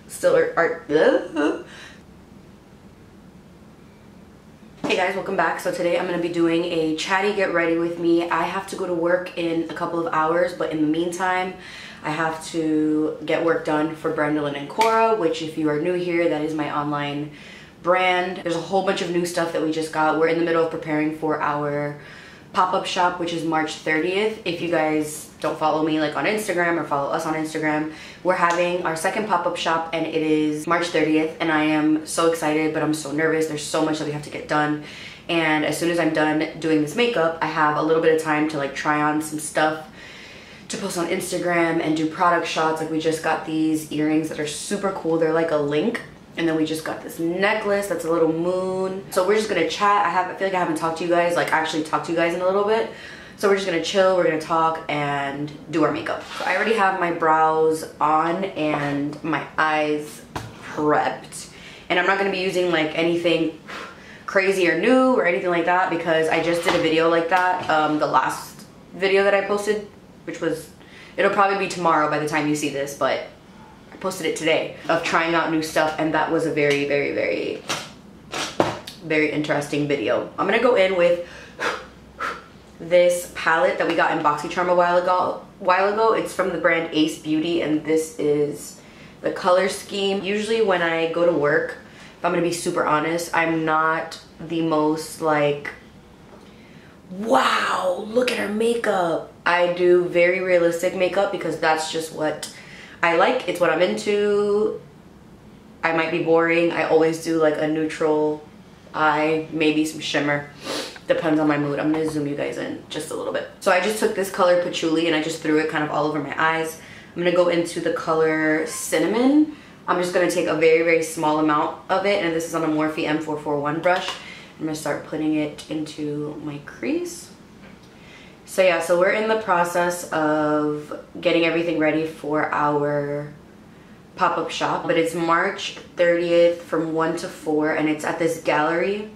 still are Hey guys, welcome back. So today I'm going to be doing a chatty get ready with me. I have to go to work in a couple of hours, but in the meantime I have to get work done for Brendan and Cora, which if you are new here, that is my online brand. There's a whole bunch of new stuff that we just got. We're in the middle of preparing for our pop-up shop, which is March 30th. If you guys don't follow me like on Instagram or follow us on Instagram, we're having our second pop-up shop and it is March 30th, and I am so excited, but I'm so nervous. There's so much that we have to get done, and as soon as I'm done doing this makeup, I have a little bit of time to like try on some stuff to post on Instagram and do product shots. Like we just got these earrings that are super cool. They're like a link. And then we just got this necklace that's a little moon. So we're just gonna chat. I feel like I haven't talked to you guys, like actually talked to you guys in a little bit. So we're just gonna chill, we're gonna talk and do our makeup. So I already have my brows on and my eyes prepped. And I'm not gonna be using like anything crazy or new or anything like that because I just did a video like that. The last video that I posted, which was, it'll probably be tomorrow by the time you see this, but I posted it today, of trying out new stuff, and that was a very interesting video. I'm gonna go in with this palette that we got in BoxyCharm a while ago. It's from the brand Ace Beauty, and this is the color scheme. Usually when I go to work, if I'm gonna be super honest, I'm not the most like, wow, look at her makeup. I do very realistic makeup because that's just what I like. It's what I'm into. I might be boring. I always do like a neutral eye, maybe some shimmer. Depends on my mood. I'm gonna zoom you guys in just a little bit. So I just took this color Patchouli and I just threw it kind of all over my eyes. I'm gonna go into the color Cinnamon. I'm just gonna take a very small amount of it, and this is on a Morphe M441 brush. I'm gonna start putting it into my crease. So yeah, so we're in the process of getting everything ready for our pop-up shop, but it's March 30th from 1 to 4, and it's at this gallery,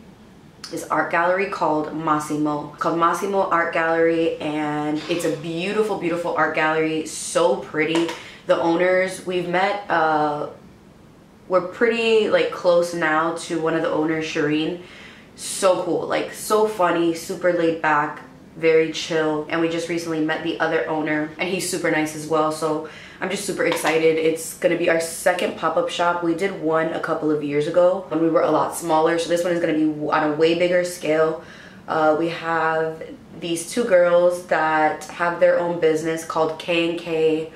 this art gallery called Massimo. It's called Massimo Art Gallery, and it's a beautiful art gallery, so pretty. The owners we've met, we're pretty like close now to one of the owners, Shireen. So cool, like so funny, super laid back, very chill, and we just recently met the other owner and he's super nice as well. So I'm just super excited. It's gonna be our second pop-up shop. We did one a couple of years ago when we were a lot smaller, so this one is gonna be on a way bigger scale. We have these two girls that have their own business called K&K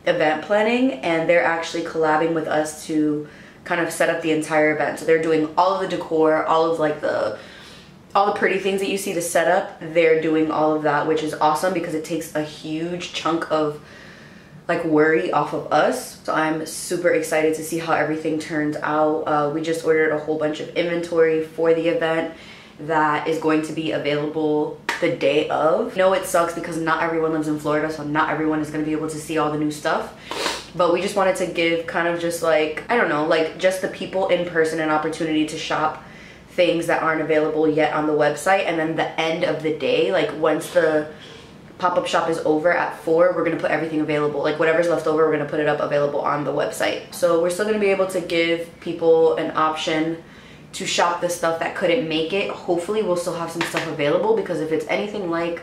Event Planning, and they're actually collabing with us to kind of set up the entire event. So they're doing all of the decor, all of like all the pretty things that you see to set up. They're doing all of that, which is awesome because it takes a huge chunk of like worry off of us. So I'm super excited to see how everything turns out. We just ordered a whole bunch of inventory for the event that is going to be available the day of. I know it sucks because not everyone lives in Florida, so not everyone is going to be able to see all the new stuff. But we just wanted to give kind of just like, I don't know, like just the people in person an opportunity to shop things that aren't available yet on the website. And then the end of the day, like once the pop-up shop is over at 4, we're gonna put everything available. Like whatever's left over, we're gonna put it up available on the website. So we're still gonna be able to give people an option to shop the stuff that couldn't make it. Hopefully we'll still have some stuff available, because if it's anything like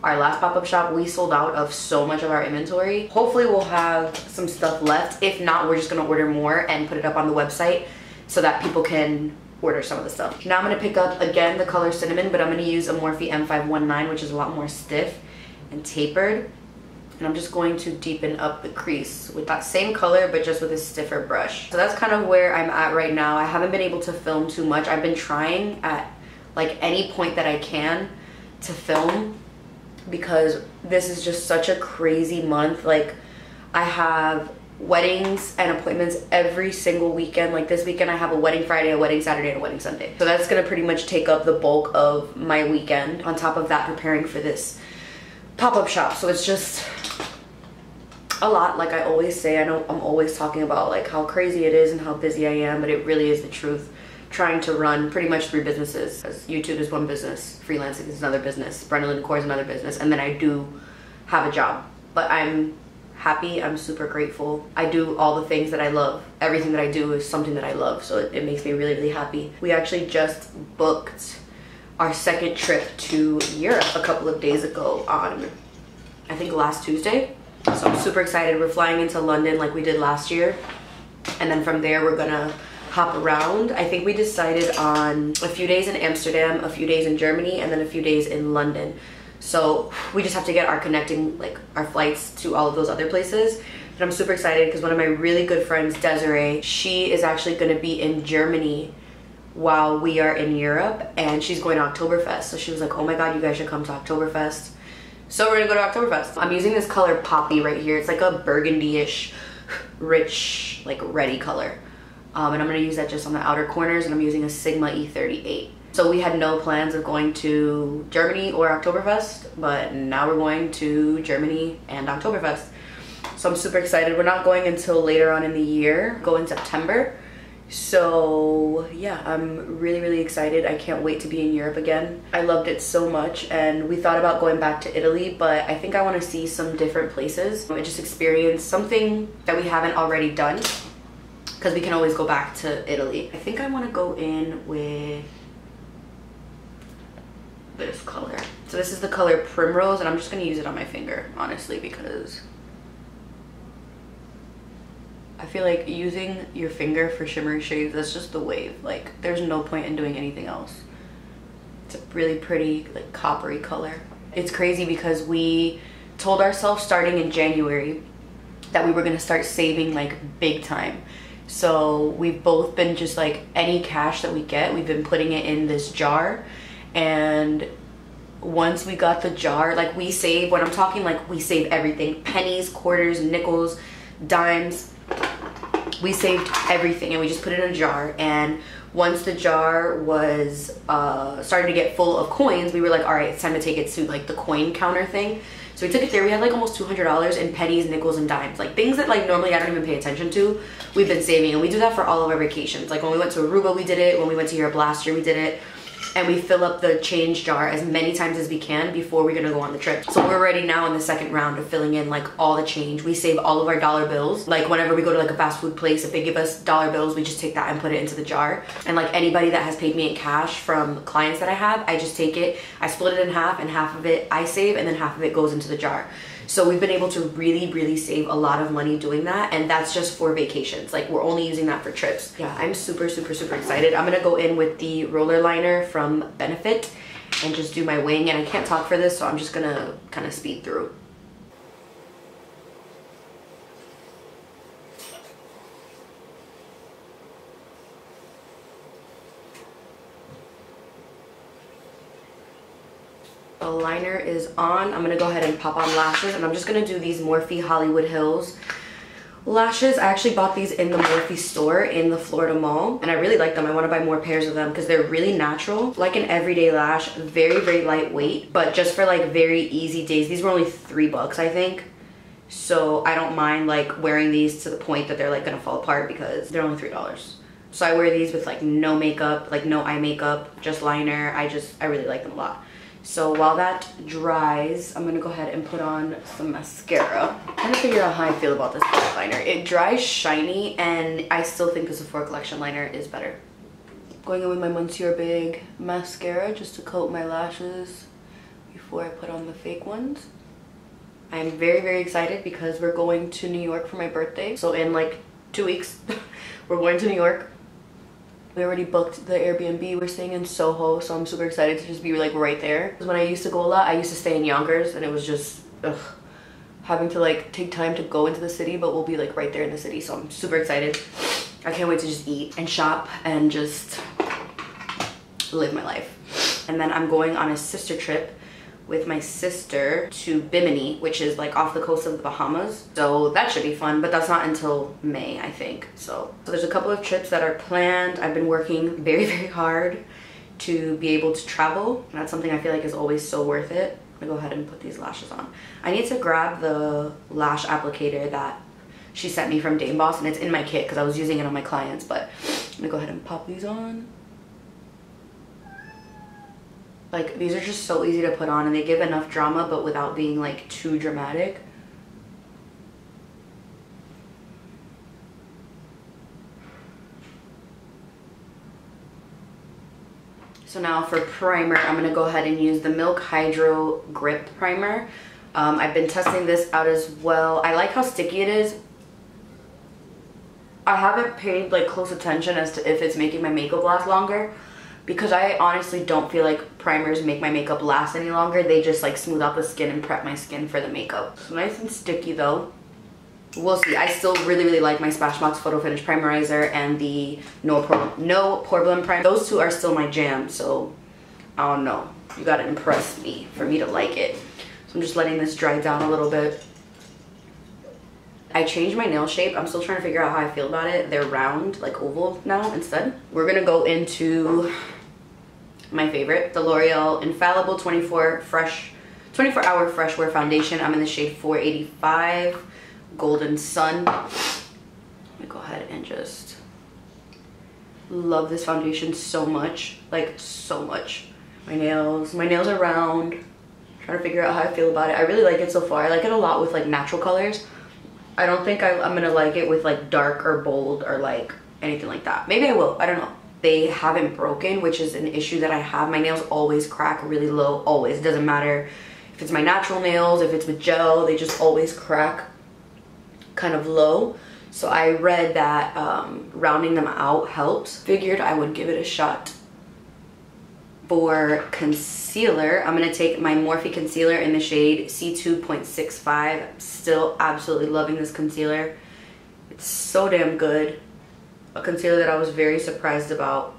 our last pop-up shop, we sold out of so much of our inventory. Hopefully we'll have some stuff left. If not, we're just gonna order more and put it up on the website so that people can order some of the stuff. Now I'm gonna pick up again the color Cinnamon, but I'm gonna use a Morphe M519, which is a lot more stiff and tapered. And I'm just going to deepen up the crease with that same color, but just with a stiffer brush. So that's kind of where I'm at right now. I haven't been able to film too much. I've been trying at like any point that I can to film, because this is just such a crazy month. Like I have weddings and appointments every single weekend. Like this weekend I have a wedding Friday, a wedding Saturday, and a wedding Sunday. So that's gonna pretty much take up the bulk of my weekend. On top of that, preparing for this pop-up shop. So it's just a lot. Like I always say, I know I'm always talking about like how crazy it is and how busy I am, but it really is the truth. Trying to run pretty much 3 businesses. As YouTube is one business, freelancing is another business, Brendan Core is another business, and then I do have a job. But I'm happy. I'm super grateful. I do all the things that I love. Everything that I do is something that I love, so it makes me really, really happy. We actually just booked our second trip to Europe a couple of days ago on, I think, last Tuesday. So I'm super excited. We're flying into London like we did last year, and then from there we're gonna hop around. I think we decided on a few days in Amsterdam, a few days in Germany, and then a few days in London. So we just have to get our connecting, like our flights to all of those other places. And I'm super excited because one of my really good friends, Desiree, she is actually going to be in Germany while we are in Europe, and she's going to Oktoberfest. So she was like, oh my god, you guys should come to Oktoberfest. So we're gonna go to Oktoberfest. I'm using this color Poppy right here. It's like a burgundy-ish, rich, like reddy color. And I'm gonna use that just on the outer corners, and I'm using a Sigma E38. So we had no plans of going to Germany or Oktoberfest, but now we're going to Germany and Oktoberfest. So I'm super excited. We're not going until later on in the year, go in September. So yeah, I'm really, really excited. I can't wait to be in Europe again. I loved it so much, and we thought about going back to Italy, but I think I want to see some different places and just experience something that we haven't already done, because we can always go back to Italy. I think I want to go in with this color. So this is the color Primrose, and I'm just going to use it on my finger, honestly, because I feel like using your finger for shimmery shades, that's just the wave. Like, there's no point in doing anything else. It's a really pretty, like, coppery color. It's crazy because we told ourselves starting in January that we were going to start saving, like, big time. So we've both been just, like, any cash that we get, we've been putting it in this jar. And once we got the jar, like, we save, when I'm talking, like, we save everything. Pennies, quarters, nickels, dimes. We saved everything, and we just put it in a jar. And once the jar was starting to get full of coins, we were like, all right, it's time to take it to, like, the coin counter thing. So we took it there. We had like almost $200 in pennies, nickels, and dimes, like things that like normally I don't even pay attention to. We've been saving, and we do that for all of our vacations. Like when we went to Aruba, we did it. When we went to Europe last year, we did it. And we fill up the change jar as many times as we can before we're gonna go on the trip. So we're already now in the second round of filling in like all the change. We save all of our dollar bills. Like whenever we go to like a fast food place, if they give us dollar bills, we just take that and put it into the jar. And like anybody that has paid me in cash from clients that I have, I just take it, I split it in half, and half of it I save, and then half of it goes into the jar. So we've been able to really, really save a lot of money doing that, and that's just for vacations. Like we're only using that for trips. Yeah, I'm super, super, super excited. I'm gonna go in with the roller liner from Benefit and just do my wing, and I can't talk for this, so I'm just gonna kind of speed through. The liner is on. I'm gonna go ahead and pop on lashes, and I'm just gonna do these Morphe Hollywood Hills lashes. I actually bought these in the Morphe store in the Florida Mall, and I really like them. I want to buy more pairs of them because they're really natural, like an everyday lash, very, very lightweight, but just for like very easy days. These were only $3, I think, so I don't mind like wearing these to the point that they're like gonna fall apart because they're only $3. So I wear these with like no makeup, like no eye makeup, just liner. I really like them a lot. So while that dries, I'm gonna go ahead and put on some mascara. I'm trying to figure out how I feel about this liner. It dries shiny, and I still think the Sephora Collection liner is better. Going in with my Mr Big Mascara just to coat my lashes before I put on the fake ones. I'm very, very excited because we're going to New York for my birthday. So in like 2 weeks, we're going to New York. We already booked the Airbnb. We're staying in Soho, so I'm super excited to just be like right there. Because when I used to go a lot, I used to stay in Yonkers, and it was just having to like take time to go into the city, but we'll be like right there in the city, so I'm super excited. I can't wait to just eat and shop and just live my life. And then I'm going on a sister trip with my sister to Bimini, which is like off the coast of the Bahamas. So that should be fun, but that's not until May, I think. So there's a couple of trips that are planned. I've been working very, very hard to be able to travel. And that's something I feel like is always so worth it. I'm gonna go ahead and put these lashes on. I need to grab the lash applicator that she sent me from Dame Boss, and it's in my kit because I was using it on my clients, but I'm gonna go ahead and pop these on. Like, these are just so easy to put on, and they give enough drama but without being like too dramatic. So now for primer, I'm going to go ahead and use the Milk Hydro Grip Primer. I've been testing this out as well. I like how sticky it is. I haven't paid like close attention as to if it's making my makeup last longer, because I honestly don't feel like primers make my makeup last any longer. They just like smooth out the skin and prep my skin for the makeup. So nice and sticky though. We'll see. I still really like my Smashbox Photo Finish Primerizer and the No Pore Blend Primer. Those two are still my jam, so I don't know. You gotta impress me for me to like it. So I'm just letting this dry down a little bit. I changed my nail shape. I'm still trying to figure out how I feel about it. They're round, like oval now instead. We're gonna go into my favorite, the L'Oreal Infallible 24 Hour Fresh Wear Foundation. I'm in the shade 485. Golden Sun. Let me go ahead and just love this foundation so much, like so much. My nails are round. Trying to figure out how I feel about it. I really like it so far. I like it a lot with like natural colors. I don't think I'm gonna like it with like dark or bold or like anything like that. Maybe I will, I don't know. They haven't broken, which is an issue that I have. My nails always crack really low, always. It doesn't matter if it's my natural nails, if it's with gel, they just always crack kind of low. So I read that rounding them out helps. Figured I would give it a shot. For concealer, I'm gonna take my Morphe concealer in the shade C2.65. Still absolutely loving this concealer. It's so damn good. A concealer that I was very surprised about.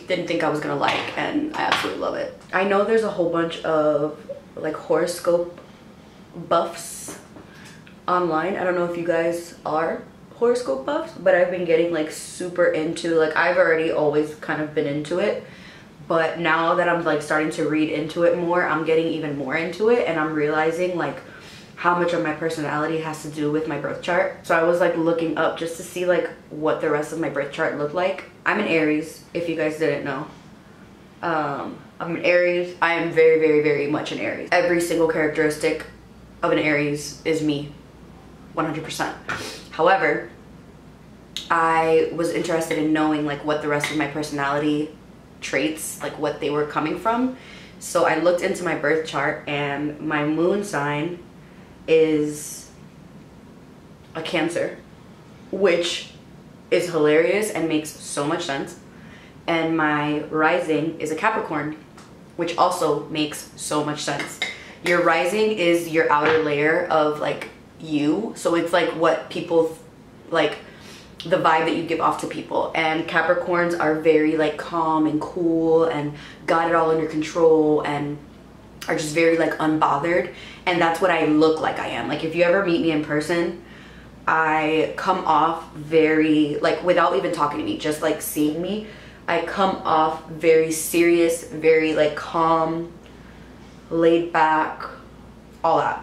Didn't think I was gonna like, and I absolutely love it. I know there's a whole bunch of like horoscope buffs online. I don't know if you guys are horoscope buffs, but I've been getting like super into, like I've already always kind of been into it, but now that I'm like starting to read into it more, I'm getting even more into it, and I'm realizing like how much of my personality has to do with my birth chart. So I was like looking up just to see like what the rest of my birth chart looked like. I'm an Aries, if you guys didn't know. I'm an Aries. I am very much an Aries. Every single characteristic of an Aries is me. 100%. However, I was interested in knowing like what the rest of my personality traits, like what they were coming from. So I looked into my birth chart, and my moon sign is a Cancer, which is hilarious and makes so much sense. And my rising is a Capricorn, which also makes so much sense. Your rising is your outer layer of like you, so it's like what people like, the vibe that you give off to people. And Capricorns are very like calm and cool and got it all under control and are just very like unbothered, and that's what I look like I am. Like if you ever meet me in person, I come off very like, without even talking to me, just like seeing me, I come off very serious, very like calm, laid back, all that.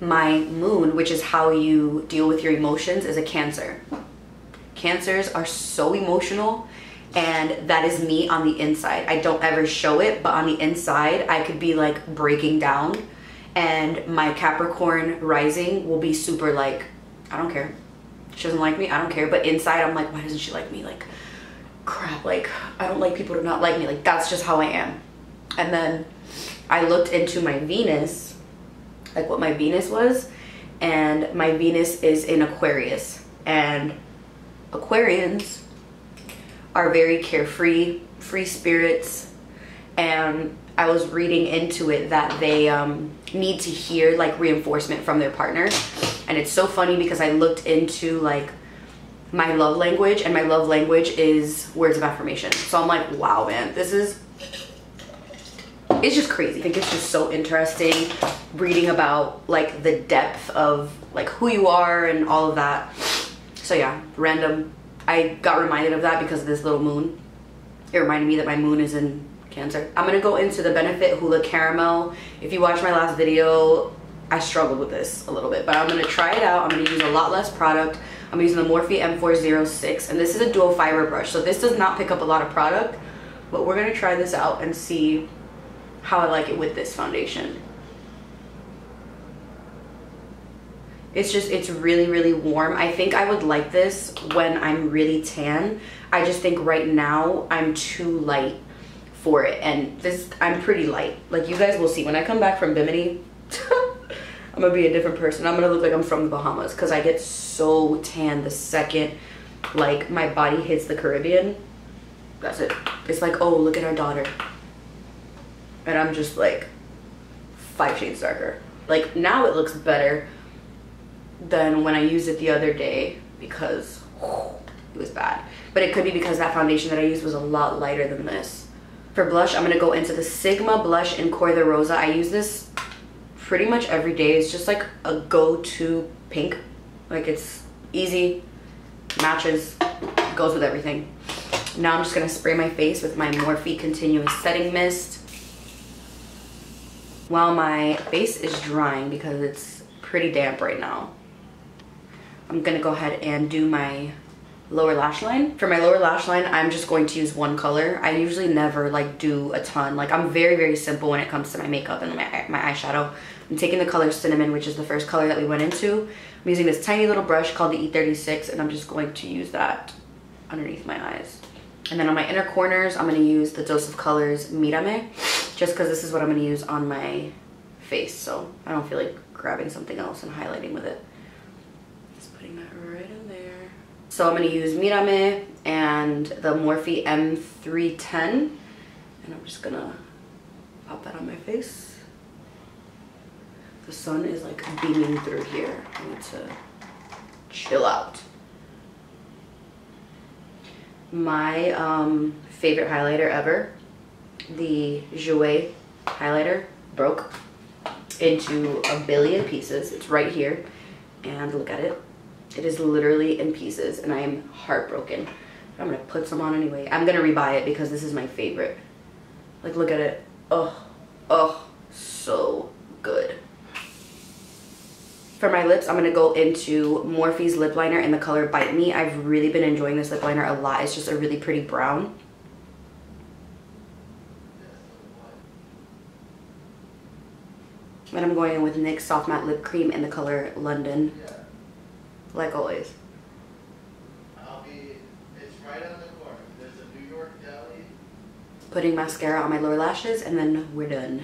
My moon, which is how you deal with your emotions, is a Cancer. Cancers are so emotional, and that is me on the inside. I don't ever show it, but on the inside I could be like breaking down, and my Capricorn rising will be super like, I don't care. She doesn't like me, I don't care. But inside I'm like, why doesn't she like me? Like, crap, like I don't like people to not like me. Like that's just how I am. And then I looked into my Venus, like what my Venus was, and my Venus is in Aquarius, and Aquarians are very carefree, free spirits, and I was reading into it that they need to hear like reinforcement from their partner. And it's so funny because I looked into like my love language, and my love language is words of affirmation. So I'm like, wow man, it's just crazy. I think it's just so interesting reading about like the depth of like who you are and all of that. So yeah, random. I got reminded of that because of this little moon. It reminded me that my moon is in Cancer. I'm gonna go into the Benefit Hoola Caramel. If you watched my last video, I struggled with this a little bit, but I'm gonna try it out. I'm gonna use a lot less product. I'm using the Morphe M406, and this is a dual fiber brush, so this does not pick up a lot of product, but we're gonna try this out and see how I like it with this foundation. It's really, really warm. I think I would like this when I'm really tan. I just think right now I'm too light for it. And this, I'm pretty light. Like, you guys will see when I come back from Bimini, I'm gonna be a different person. I'm gonna look like I'm from the Bahamas because I get so tan the second like my body hits the Caribbean. That's it. It's like, oh, look at our daughter. And I'm just like 5 shades darker. Like, now it looks better than when I used it the other day because it was bad. But it could be because that foundation that I used was a lot lighter than this. For blush, I'm gonna go into the Sigma blush in Koi the Rosa. I use this pretty much every day. It's just like a go-to pink. Like, it's easy, matches, goes with everything. Now I'm just gonna spray my face with my Morphe Continuous Setting Mist while my face is drying because it's pretty damp right now. I'm gonna go ahead and do my lower lash line. For my lower lash line, I'm just going to use one color. I usually never like do a ton. Like, I'm very, very simple when it comes to my makeup and my eyeshadow. I'm taking the color Cinnamon, which is the first color that we went into. I'm using this tiny little brush called the E36, and I'm just going to use that underneath my eyes. And then on my inner corners, I'm gonna use the Dose of Colors Mirme, just because this is what I'm gonna use on my face, so I don't feel like grabbing something else and highlighting with it. Just putting that right in there. So I'm gonna use Mirme and the Morphe M310, and I'm just gonna pop that on my face. The sun is like beaming through here. I need to chill out. My favorite highlighter ever, the Jouer highlighter, broke into a billion pieces. It's right here, and look at it. It is literally in pieces, and I am heartbroken. I'm gonna put some on anyway. I'm gonna rebuy it because this is my favorite. Like, look at it. Oh, oh, so good. For my lips, I'm going to go into Morphe's lip liner in the color Bite Me. I've really been enjoying this lip liner a lot. It's just a really pretty brown. Then I'm going in with NYX Soft Matte Lip Cream in the color London. Like always. It's right on the corner. There's a New York deli. Putting mascara on my lower lashes, and then we're done.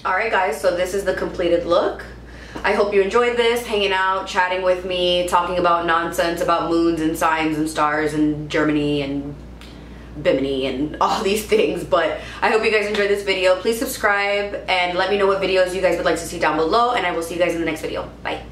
Alright guys, so this is the completed look. I hope you enjoyed this, hanging out, chatting with me, talking about nonsense about moons and signs and stars and Germany and Bimini and all these things. But I hope you guys enjoyed this video. Please subscribe and let me know what videos you guys would like to see down below, and I will see you guys in the next video. Bye.